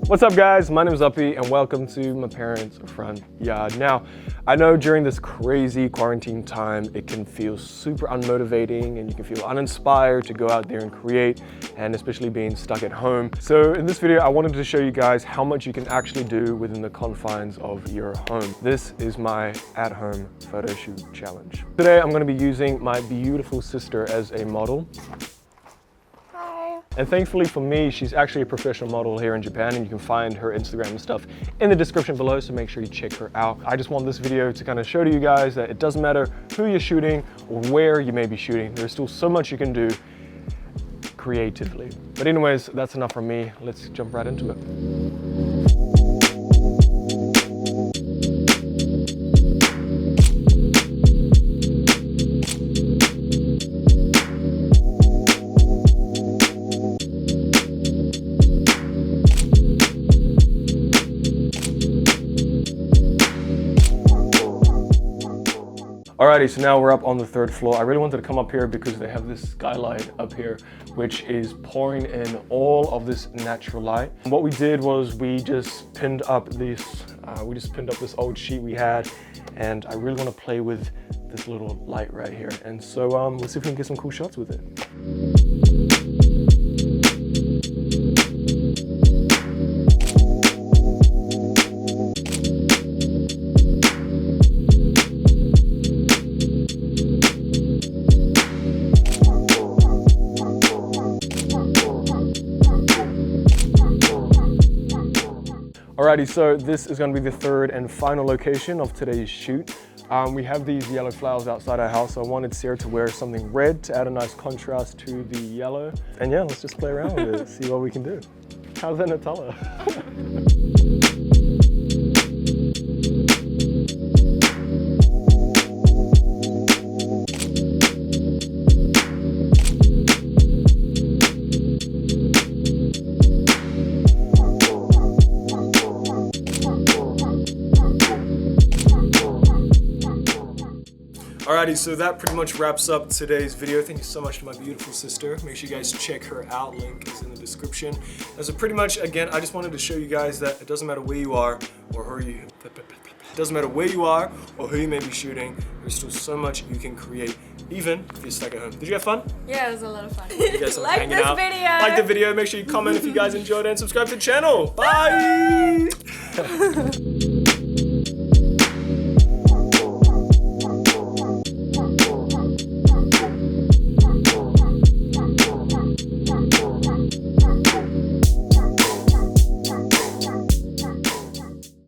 What's up guys, my name is Uppy and welcome to my parents' front yard. Now, I know during this crazy quarantine time, it can feel super unmotivating and you can feel uninspired to go out there and create, and especially being stuck at home. So in this video, I wanted to show you guys how much you can actually do within the confines of your home. This is my at-home photo shoot challenge. Today, I'm gonna be using my beautiful sister as a model. And thankfully for me, she's actually a professional model here in Japan, and you can find her Instagram and stuff in the description below, so make sure you check her out. I just want this video to kind of show to you guys that it doesn't matter who you're shooting or where you may be shooting, there's still so much you can do creatively. But anyways, that's enough from me. Let's jump right into it. Alrighty, so now we're up on the third floor. I really wanted to come up here because they have this skylight up here, which is pouring in all of this natural light. And what we did was we just pinned up this old sheet we had, and I really want to play with this little light right here. And so let's see if we can get some cool shots with it. Alrighty, so this is going to be the third and final location of today's shoot. We have these yellow flowers outside our house, so I wanted Sarah to wear something red to add a nice contrast to the yellow. And yeah, let's just play around with it, see what we can do. How's that, Nutella? Alrighty, so that pretty much wraps up today's video. Thank you so much to my beautiful sister. Make sure you guys check her out. Link is in the description. And so pretty much, again, I just wanted to show you guys that it doesn't matter where you are or who you may be shooting. There's still so much you can create, even if you're stuck at home. Did you have fun? Yeah, it was a lot of fun. You guys Like hanging this out. video. Like the video. Make sure you comment if you guys enjoyed it and subscribe to the channel. Bye.